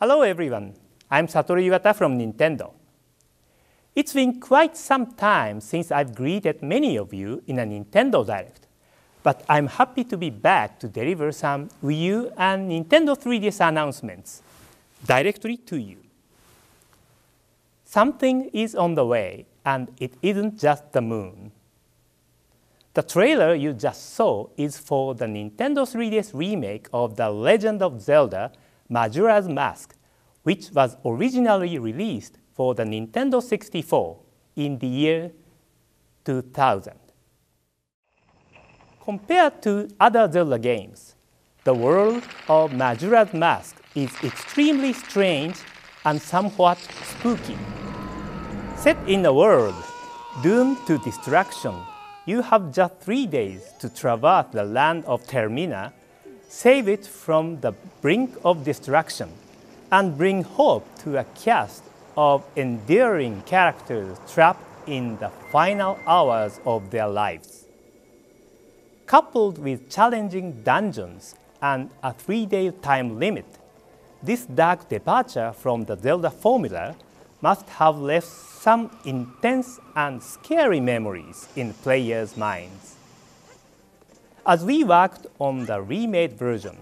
Hello everyone, I'm Satoru Iwata from Nintendo. It's been quite some time since I've greeted many of you in a Nintendo Direct, but I'm happy to be back to deliver some Wii U and Nintendo 3DS announcements directly to you. Something is on the way, and it isn't just the moon. The trailer you just saw is for the Nintendo 3DS remake of The Legend of Zelda Majora's Mask, which was originally released for the Nintendo 64 in the year 2000. Compared to other Zelda games, the world of Majora's Mask is extremely strange and somewhat spooky. Set in a world doomed to destruction, you have just 3 days to traverse the land of Termina, save it from the brink of destruction, and bring hope to a cast of endearing characters trapped in the final hours of their lives. Coupled with challenging dungeons and a 3-day time limit, this dark departure from the Zelda formula must have left some intense and scary memories in players' minds. As we worked on the remade version,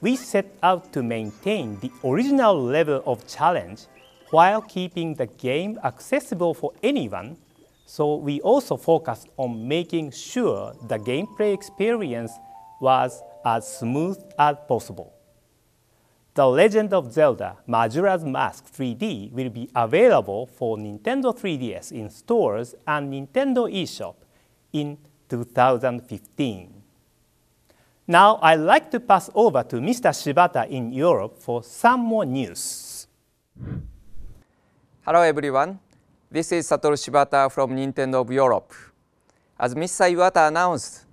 we set out to maintain the original level of challenge while keeping the game accessible for anyone, so we also focused on making sure the gameplay experience was as smooth as possible. The Legend of Zelda Majora's Mask 3D will be available for Nintendo 3DS in stores and Nintendo eShop in 2015. Now I'd like to pass over to Mr. Shibata in Europe for some more news. Hello everyone, this is Satoru Shibata from Nintendo of Europe. As Mr. Iwata announced,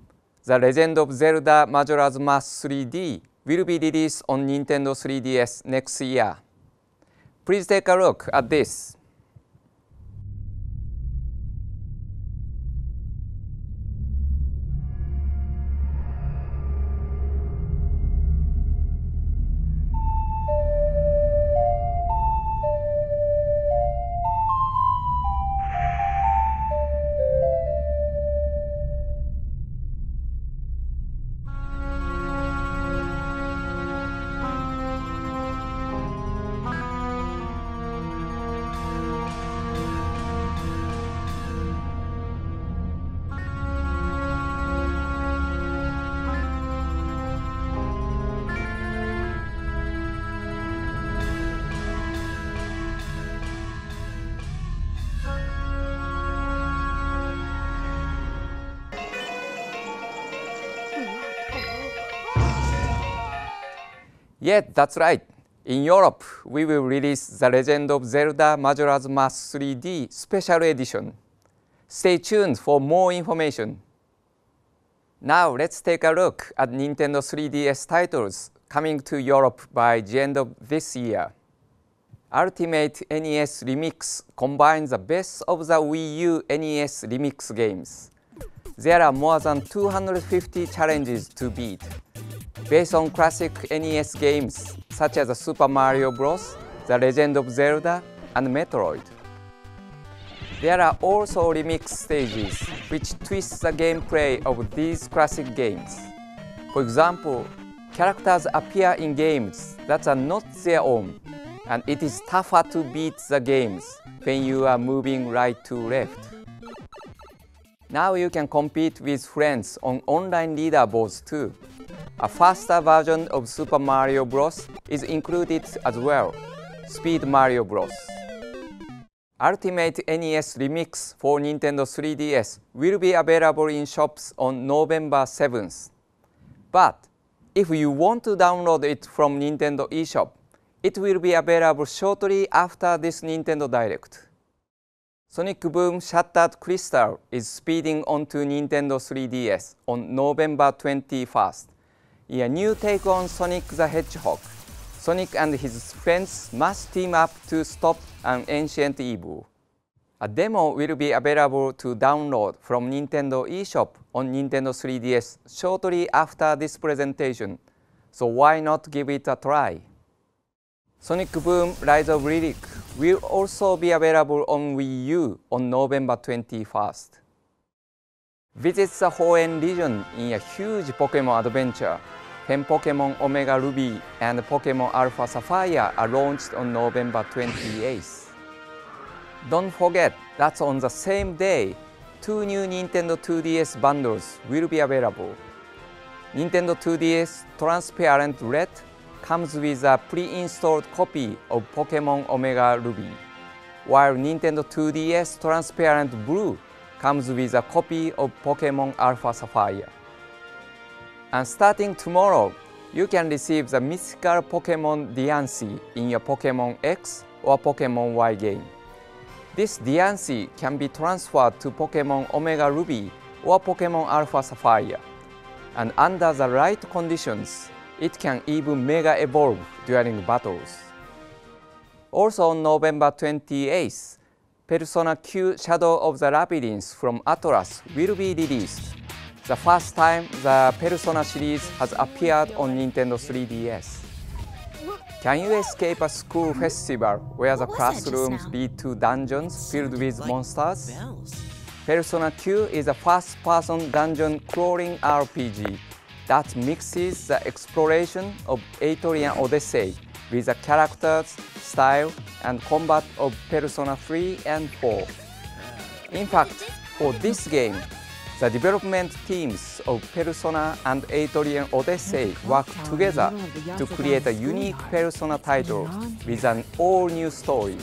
The Legend of Zelda Majora's Mask 3D will be released on Nintendo 3DS next year. Please take a look at this. Yeah, that's right. In Europe, we will release The Legend of Zelda Majora's Mask 3D Special Edition. Stay tuned for more information. Now let's take a look at Nintendo 3DS titles coming to Europe by the end of this year. Ultimate NES Remix combines the best of the Wii U NES Remix games. There are more than 250 challenges to beat, based on classic NES games such as Super Mario Bros., The Legend of Zelda, and Metroid. There are also remix stages which twist the gameplay of these classic games. For example, characters appear in games that are not their own, and it is tougher to beat the games when you are moving right to left. Now you can compete with friends on online leaderboards too. A faster version of Super Mario Bros. Is included as well, Speed Mario Bros. Ultimate NES Remix for Nintendo 3DS will be available in shops on November 7th. But if you want to download it from Nintendo eShop, it will be available shortly after this Nintendo Direct. Sonic Boom Shattered Crystal is speeding onto Nintendo 3DS on November 21st. In a new take on Sonic the Hedgehog, Sonic and his friends must team up to stop an ancient evil. A demo will be available to download from Nintendo eShop on Nintendo 3DS shortly after this presentation, so why not give it a try? Sonic Boom Rise of Lyric will also be available on Wii U on November 21st. Visit the Hoenn region in a huge Pokemon adventure when Pokemon Omega Ruby and Pokemon Alpha Sapphire are launched on November 28th. Don't forget that on the same day, 2 new Nintendo 2DS bundles will be available. Nintendo 2DS Transparent Red comes with a pre-installed copy of Pokemon Omega Ruby, while Nintendo 2DS Transparent Blue comes with a copy of Pokemon Alpha Sapphire. And starting tomorrow, you can receive the mythical Pokemon Diancie in your Pokemon X or Pokemon Y game. This Diancie can be transferred to Pokemon Omega Ruby or Pokemon Alpha Sapphire, and under the right conditions, it can even Mega Evolve during battles. Also on November 28th, Persona Q Shadow of the Labyrinth from Atlus will be released, the first time the Persona series has appeared on Nintendo 3DS. Can you escape a school festival where the classrooms lead to dungeons filled with monsters? Persona Q is a first-person dungeon crawling RPG that mixes the exploration of Etrian Odyssey with the characters, style, and combat of Persona 3 and 4. In fact, for this game, the development teams of Persona and Etrian Odyssey worked together to create a unique Persona title with an all-new story.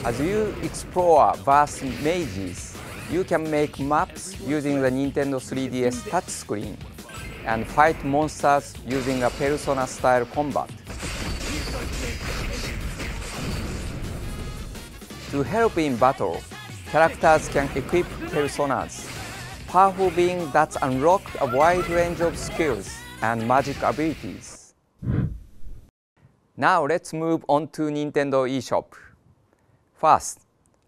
As you explore vast mazes, you can make maps using the Nintendo 3DS touchscreen and fight monsters using a Persona-style combat. To help in battle, characters can equip personas, powerful beings that unlock a wide range of skills and magic abilities. Now let's move on to Nintendo eShop. First,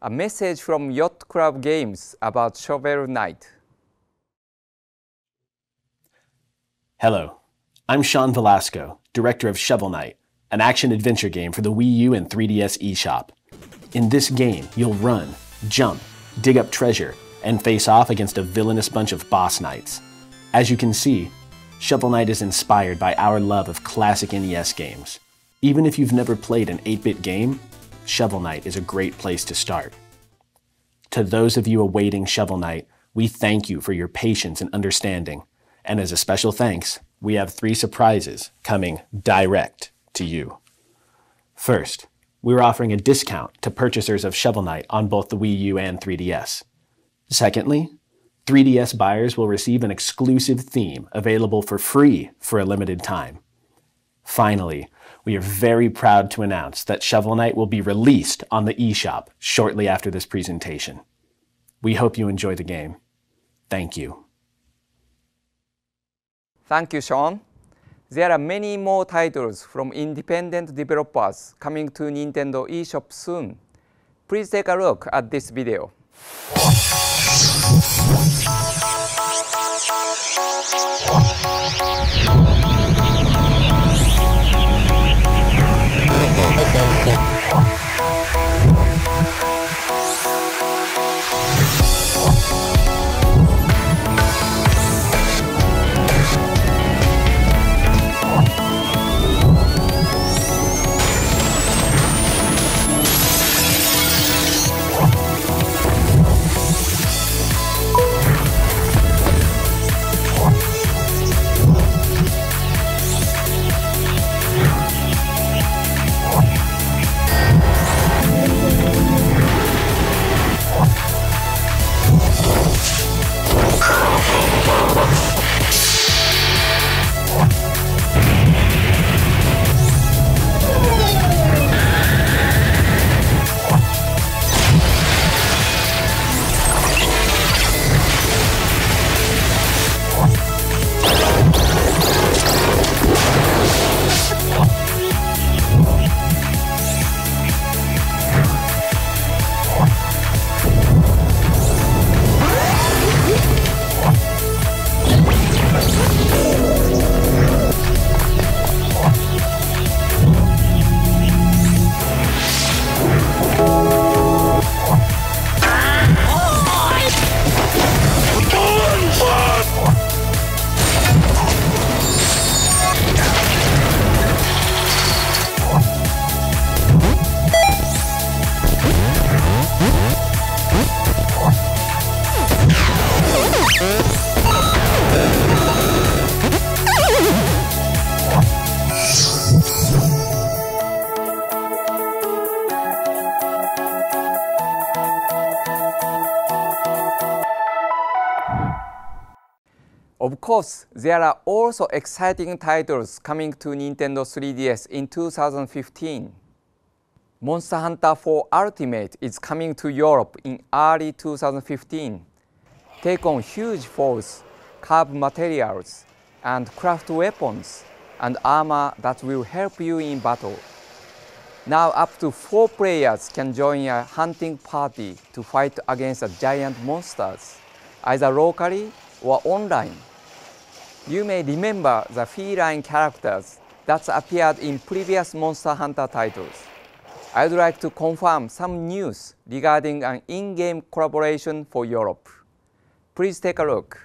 a message from Yacht Club Games about Shovel Knight. Hello, I'm Sean Velasco, director of Shovel Knight, an action-adventure game for the Wii U and 3DS eShop. In this game, you'll run, jump, dig up treasure, and face off against a villainous bunch of boss knights. As you can see, Shovel Knight is inspired by our love of classic NES games. Even if you've never played an 8-bit game, Shovel Knight is a great place to start. To those of you awaiting Shovel Knight, we thank you for your patience and understanding. And as a special thanks, we have 3 surprises coming direct to you. First, we're offering a discount to purchasers of Shovel Knight on both the Wii U and 3DS. Secondly, 3DS buyers will receive an exclusive theme available for free for a limited time. Finally, we are very proud to announce that Shovel Knight will be released on the eShop shortly after this presentation. We hope you enjoy the game. Thank you. Thank you, Sean. There are many more titles from independent developers coming to Nintendo eShop soon. Please take a look at this video. Of course, there are also exciting titles coming to Nintendo 3DS in 2015. Monster Hunter 4 Ultimate is coming to Europe in early 2015. Take on huge foes, carve materials, and craft weapons and armor that will help you in battle. Now up to 4 players can join a hunting party to fight against giant monsters, either locally or online. You may remember the feline characters that appeared in previous Monster Hunter titles. I'd like to confirm some news regarding an in-game collaboration for Europe. Please take a look.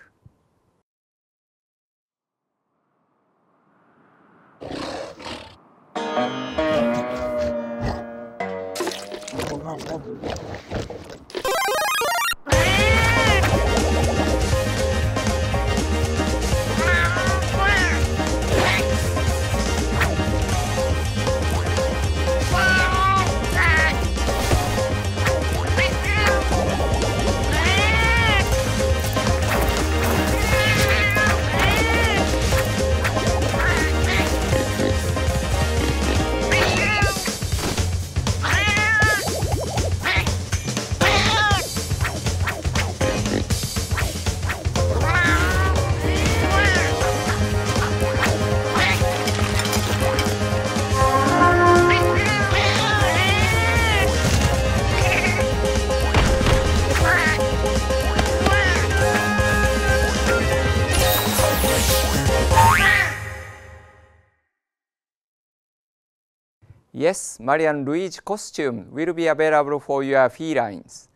Yes, Mario and Luigi costume will be available for your felines.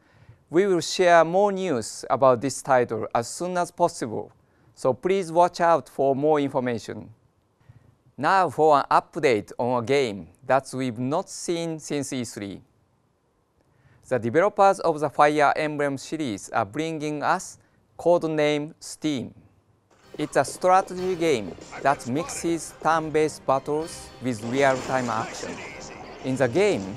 We will share more news about this title as soon as possible, so please watch out for more information. Now for an update on a game that we've not seen since E3. The developers of the Fire Emblem series are bringing us codename S.T.E.A.M. It's a strategy game that mixes turn-based battles with real-time action. In the game,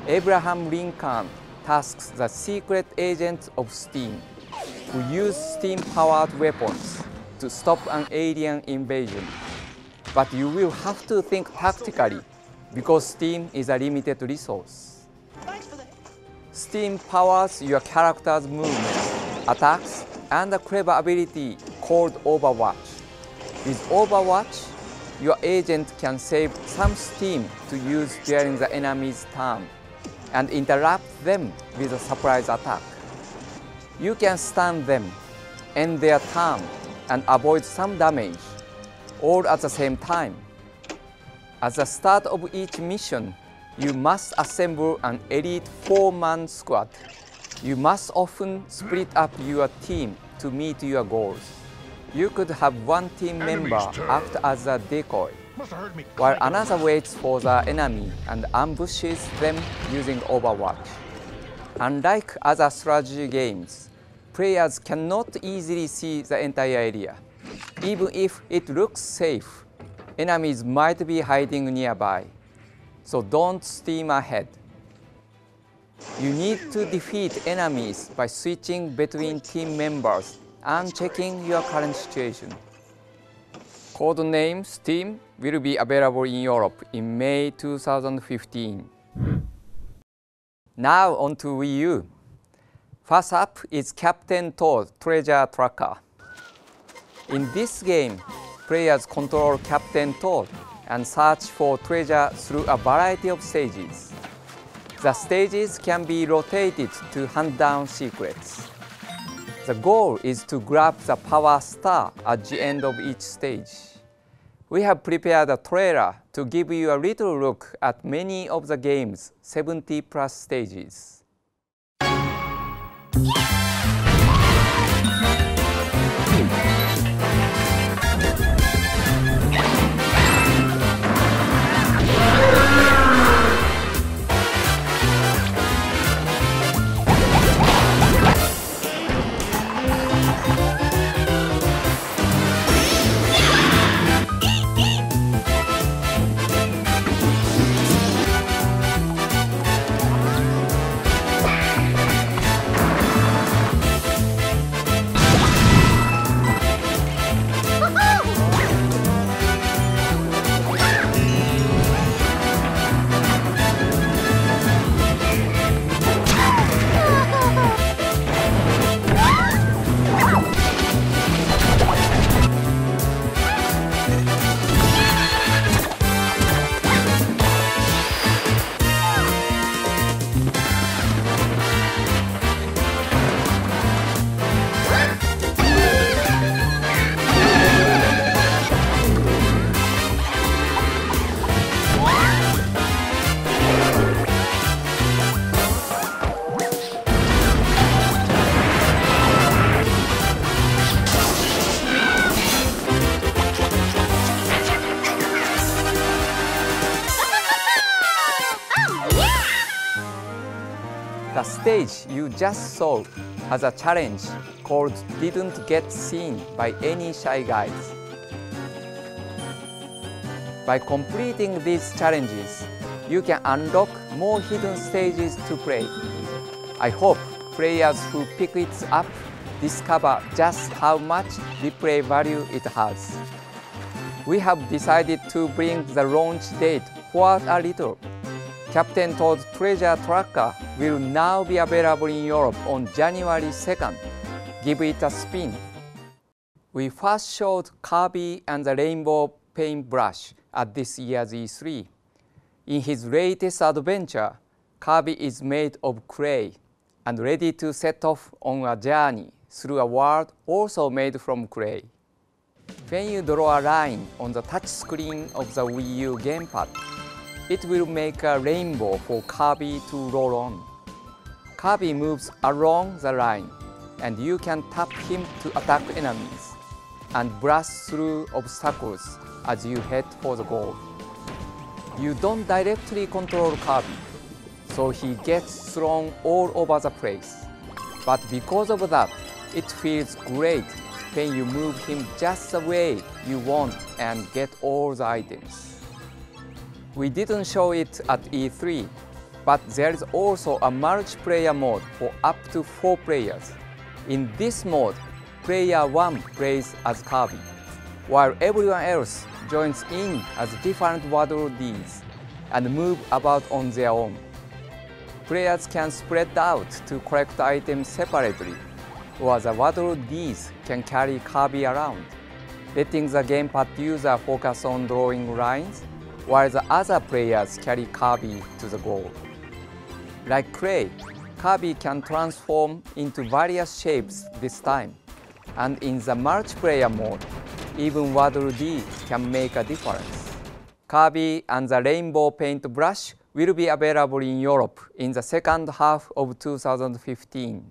Abraham Lincoln tasks the secret agent of S.T.E.A.M. who use steam-powered weapons to stop an alien invasion. But you will have to think tactically because S.T.E.A.M is a limited resource. S.T.E.A.M powers your character's movement, attacks, and a clever ability called Overwatch. With Overwatch, your agent can save some steam to use during the enemy's turn and interrupt them with a surprise attack. You can stun them, end their turn, and avoid some damage, all at the same time. At the start of each mission, you must assemble an elite 4-man squad. You must often split up your team to meet your goals. You could have one team member act as a decoy, while another waits for the enemy and ambushes them using Overwatch. Unlike other strategy games, players cannot easily see the entire area. Even if it looks safe, enemies might be hiding nearby, so don't steam ahead. You need to defeat enemies by switching between team members and checking your current situation. Codename S.T.E.A.M will be available in Europe in May 2015. Now on to Wii U. First up is Captain Toad Treasure Tracker. In this game, players control Captain Toad and search for treasure through a variety of stages. The stages can be rotated to hunt down secrets. The goal is to grab the power star at the end of each stage. We have prepared a trailer to give you a little look at many of the game's 70+ stages. The stage you just saw has a challenge called Didn't Get Seen by Any Shy Guys. By completing these challenges, you can unlock more hidden stages to play. I hope players who pick it up discover just how much replay value it has. We have decided to bring the launch date forward a little. Captain Toad's Treasure Tracker will now be available in Europe on January 2nd. Give it a spin. We first showed Kirby and the Rainbow Paintbrush at this year's E3. In his latest adventure, Kirby is made of clay and ready to set off on a journey through a world also made from clay. When you draw a line on the touchscreen of the Wii U gamepad, it will make a rainbow for Kirby to roll on. Kirby moves along the line, and you can tap him to attack enemies and blast through obstacles as you head for the goal. You don't directly control Kirby, so he gets thrown all over the place. But because of that, it feels great when you move him just the way you want and get all the items. We didn't show it at E3, but there is also a multiplayer mode for up to 4 players. In this mode, player 1 plays as Kirby, while everyone else joins in as different Waddle Dees and move about on their own. Players can spread out to collect items separately, or the Waddle Dees can carry Kirby around, letting the gamepad user focus on drawing lines, while the other players carry Kirby to the goal. Like clay, Kirby can transform into various shapes this time, and in the multiplayer mode, even Waddle Dee can make a difference. Kirby and the Rainbow Paintbrush will be available in Europe in the second half of 2015.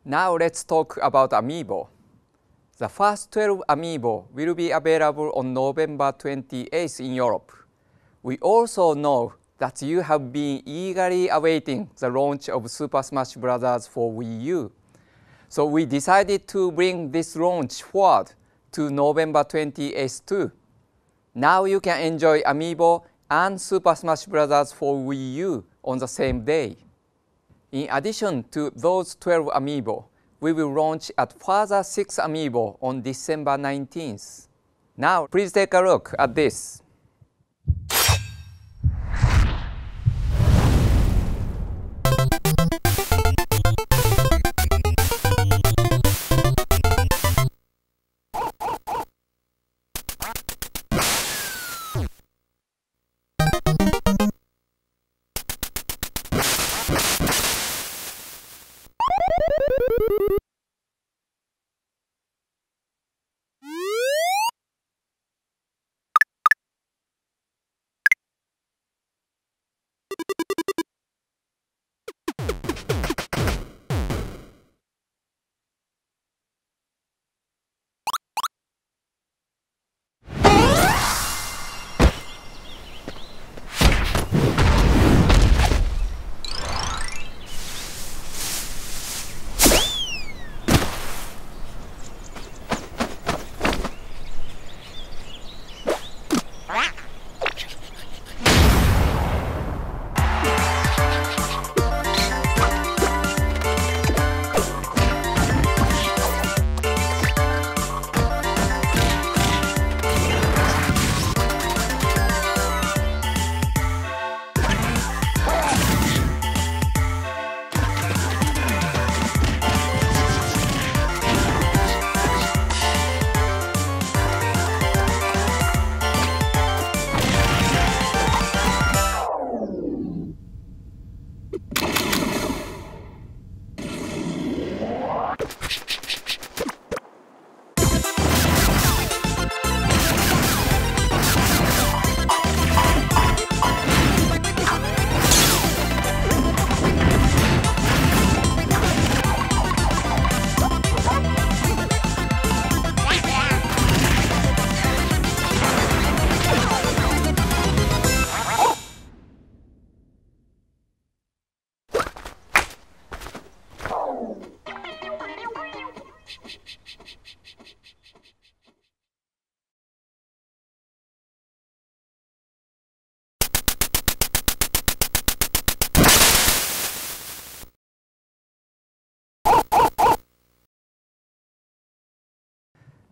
Now let's talk about Amiibo. The first 12 Amiibo will be available on November 28th in Europe. We also know that you have been eagerly awaiting the launch of Super Smash Bros. For Wii U. So we decided to bring this launch forward to November 28th too. Now you can enjoy Amiibo and Super Smash Bros. For Wii U on the same day. In addition to those 12 Amiibo, we will launch at further 6 Amiibo on December 19th. Now please take a look at this.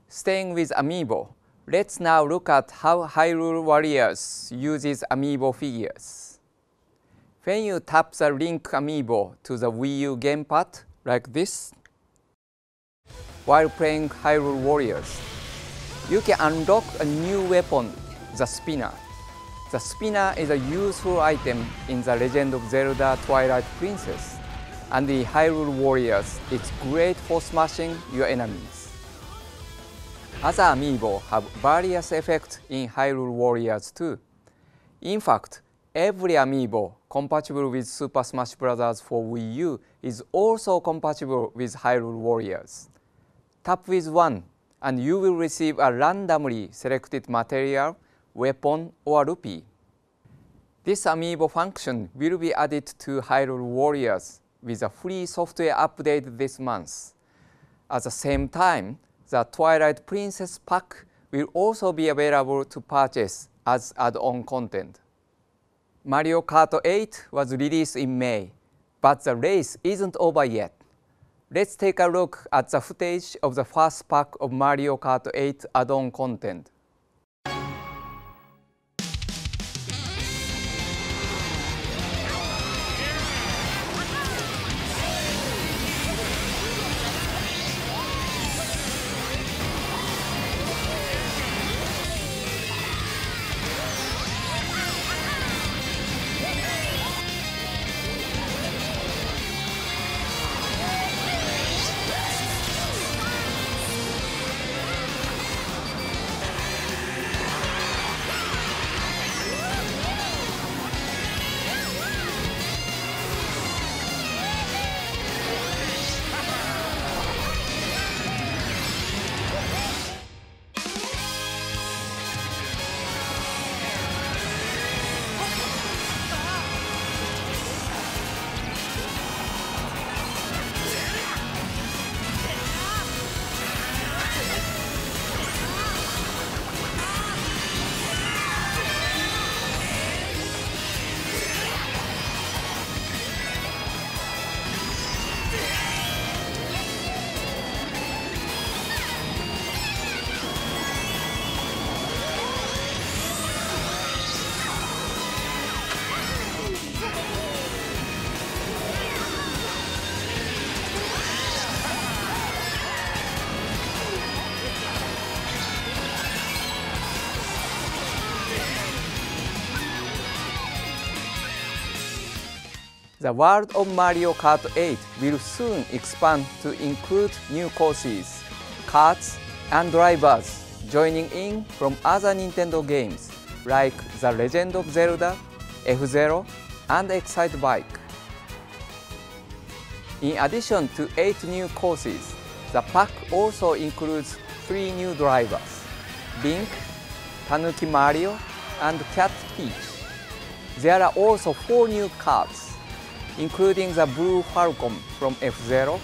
Staying with Amiibo, let's now look at how Hyrule Warriors uses Amiibo figures. When you tap the Link Amiibo to the Wii U gamepad, like this, while playing Hyrule Warriors, you can unlock a new weapon, the spinner. The spinner is a useful item in The Legend of Zelda Twilight Princess, and in Hyrule Warriors, it's great for smashing your enemies. Other Amiibo have various effects in Hyrule Warriors too. In fact, every Amiibo compatible with Super Smash Bros. For Wii U is also compatible with Hyrule Warriors. Tap with one, and you will receive a randomly selected material, weapon, or rupee. This Amiibo function will be added to Hyrule Warriors with a free software update this month. At the same time, the Twilight Princess pack will also be available to purchase as add-on content. Mario Kart 8 was released in May, but the race isn't over yet. Let's take a look at the footage of the first pack of Mario Kart 8 add-on content. The world of Mario Kart 8 will soon expand to include new courses, karts, and drivers joining in from other Nintendo games like The Legend of Zelda, F-Zero, and Excite Bike. In addition to 8 new courses, the pack also includes 3 new drivers, Link, Tanuki Mario, and Cat Peach. There are also 4 new karts, including the Blue Falcon from F-Zero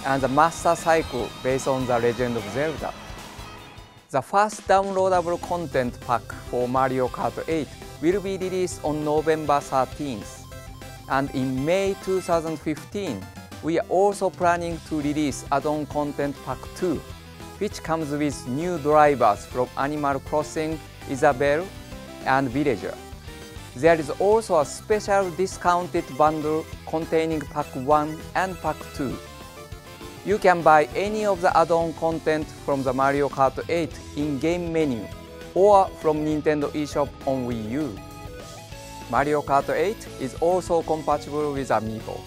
and the Master Cycle based on The Legend of Zelda. The first downloadable content pack for Mario Kart 8 will be released on November 13th. And in May 2015, we are also planning to release add-on content pack 2, which comes with new drivers from Animal Crossing, Isabelle, and Villager. There is also a special discounted bundle containing Pack 1 and Pack 2. You can buy any of the add-on content from the Mario Kart 8 in-game menu or from Nintendo eShop on Wii U. Mario Kart 8 is also compatible with Amiibo.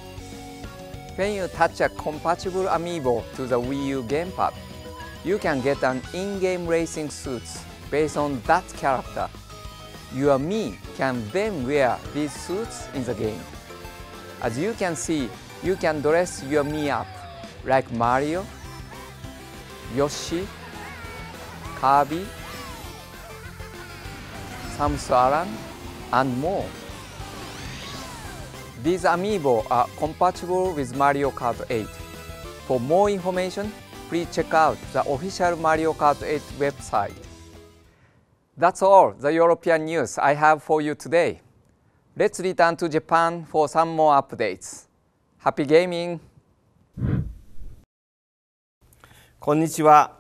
When you touch a compatible Amiibo to the Wii U gamepad, you can get an in-game racing suit based on that character. Your Mii can then wear these suits in the game. As you can see, you can dress your Mii up like Mario, Yoshi, Kirby, Samus Aran, and more. These Amiibo are compatible with Mario Kart 8. For more information, please check out the official Mario Kart 8 website. That's all the European news I have for you today. Let's return to Japan for some more updates. Happy gaming! こんにちは。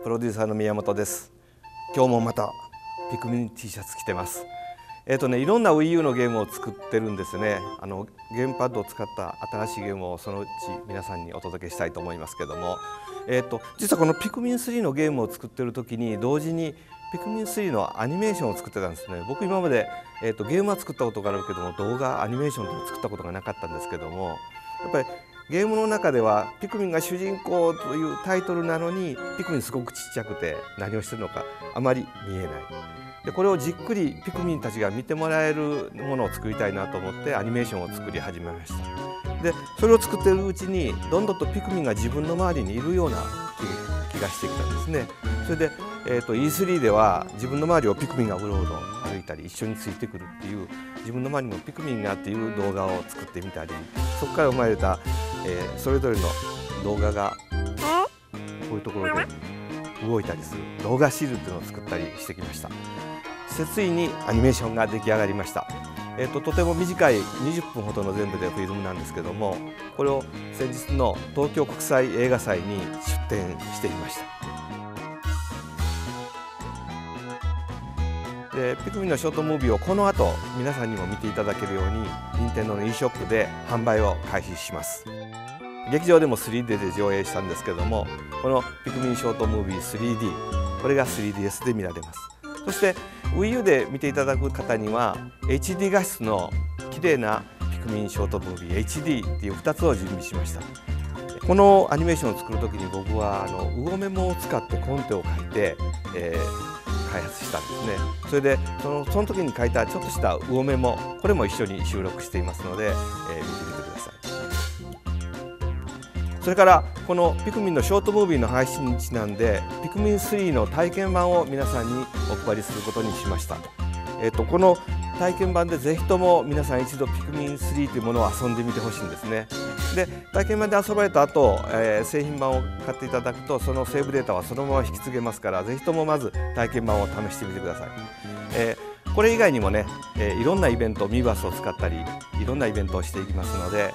プロデューサーの宮本です。今日もまたピクミン T シャツ着てます。いろんな Wii U のゲームを作ってるんですね。ゲームパッドを使った新しいゲームをそのうち皆さんにお届けしたいと思いますけども、実はこのピクミン3のゲームを作ってる時に同時にピクミン3のアニメーションを作ってたんですね。僕今まで、ゲームは作ったことがあるけども動画アニメーションとか作ったことがなかったんですけども、やっぱりゲームの中ではピクミンが主人公というタイトルなのにピクミンすごくちっちゃくて何をしてるのかあまり見えない。でこれをじっくりピクミンたちが見てもらえるものを作りたいなと思ってアニメーションを作り始めました。でそれを作っているうちにどんどんとピクミンが自分の周りにいるような気がしてきたんですね。それで、E3 では自分の周りをピクミンがうろうろ歩いたり一緒についてくるっていう自分の周りにもピクミンがっていう動画を作ってみたり、そこから生まれた、それぞれの動画がこういうところで動いたりする動画シールっていうのを作ったりしてきました。ついにアニメーションが出来上がりました。とても短い20分ほどの全部でフィルムなんですけども、これを先日の東京国際映画祭に出展していました。でピクミンのショートムービーをこの後皆さんにも見ていただけるように Nintendo の eShop で販売を開始します。劇場でも 3D で上映したんですけども、このピクミンショートムービー 3D、 これが 3DS で見られます。そして Wii U で見ていただく方には HD 画質の綺麗なピクミンショートムービー HD っていう2つを準備しました。このアニメーションを作る時に僕は魚メモを使ってコンテを書いて、開発したんですね。それでその時に書いたちょっとした魚メモ、これも一緒に収録していますので、見てみてください。それからこのピクミンのショートムービーの配信にちなんでピクミン3の体験版を皆さんにお配りすることにしました。この体験版でぜひとも皆さん一度ピクミン3というものを遊んでみてほしいんですね。で体験版で遊ばれた後、製品版を買っていただくとそのセーブデータはそのまま引き継げますから、ぜひともまず体験版を試してみてください。これ以外にもね、いろんなイベントミーバスを使ったりいろんなイベントをしていきますので、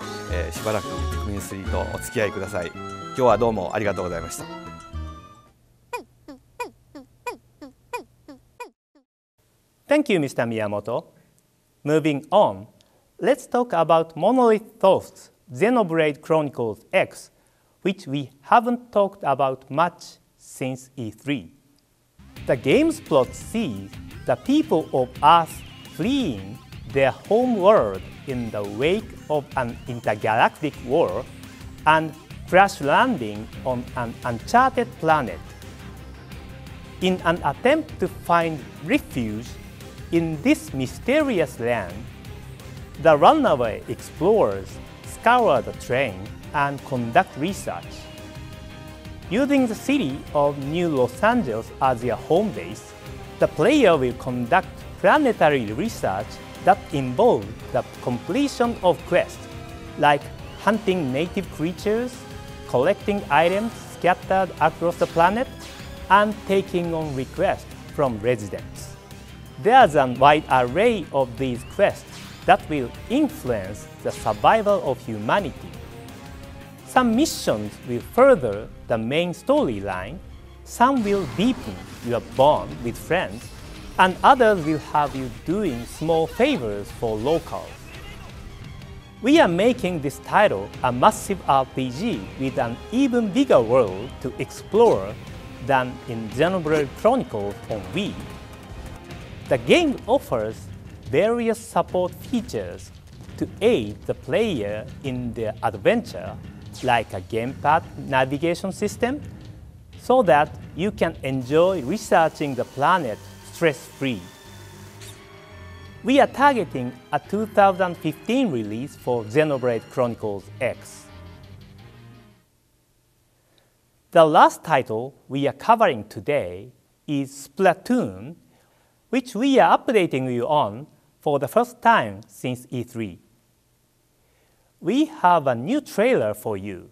しばらくピクミン3とお付き合いください。今日はどうもありがとうございました。Thank you, Mr. Miyamoto. Moving on, let's talk about Monolith Soft's Xenoblade Chronicles X, which we haven't talked about much since E3. The game's plot sees the people of Earth fleeing their home world in the wake of an intergalactic war and crash landing on an uncharted planet. In an attempt to find refuge in this mysterious land, the runaway explorers scour the terrain and conduct research. Using the city of New Los Angeles as their home base, the player will conduct planetary research that involve the completion of quests, like hunting native creatures, collecting items scattered across the planet, and taking on requests from residents. There's a wide array of these quests that will influence the survival of humanity. Some missions will further the main storyline, some will deepen your bond with friends, and others will have you doing small favors for locals. We are making this title a massive RPG with an even bigger world to explore than in Xenoblade Chronicles on Wii. The game offers various support features to aid the player in their adventure, like a gamepad navigation system, so that you can enjoy researching the planet stress-free. We are targeting a 2015 release for Xenoblade Chronicles X. The last title we are covering today is Splatoon, which we are updating you on for the first time since E3. We have a new trailer for you.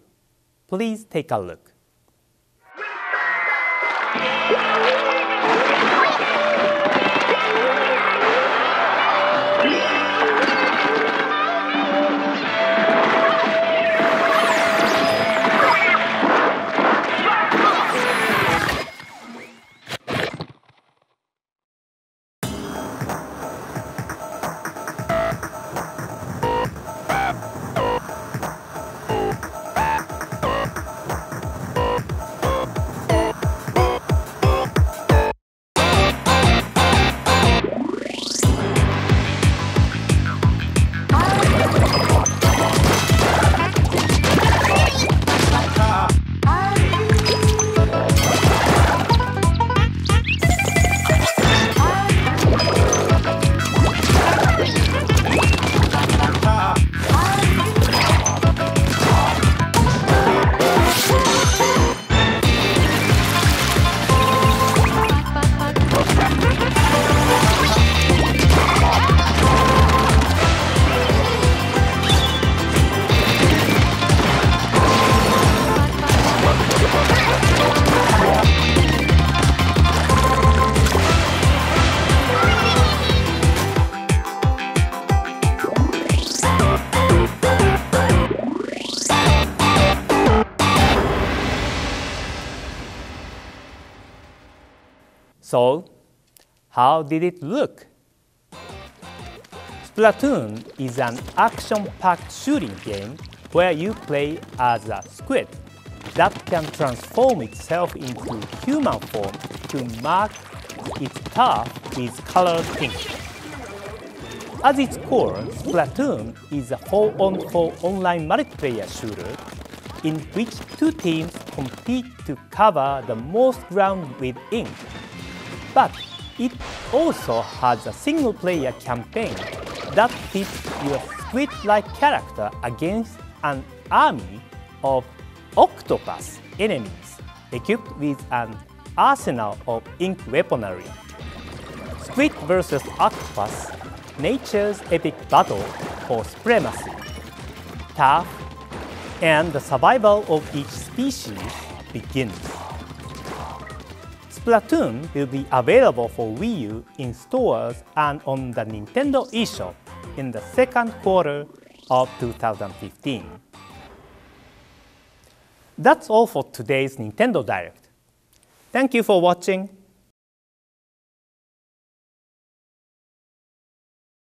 Please take a look. So, how did it look? Splatoon is an action-packed shooting game where you play as a squid that can transform itself into human form to mark its turf with colored pink. At its core, Splatoon is a 4-on-4 online multiplayer shooter in which two teams compete to cover the most ground with ink. But it also has a single-player campaign that pits your squid-like character against an army of octopus enemies equipped with an arsenal of ink weaponry. Squid vs. Octopus, nature's epic battle for supremacy, turf, and the survival of each species begins. Splatoon will be available for Wii U in stores and on the Nintendo eShop in the second quarter of 2015. That's all for today's Nintendo Direct. Thank you for watching.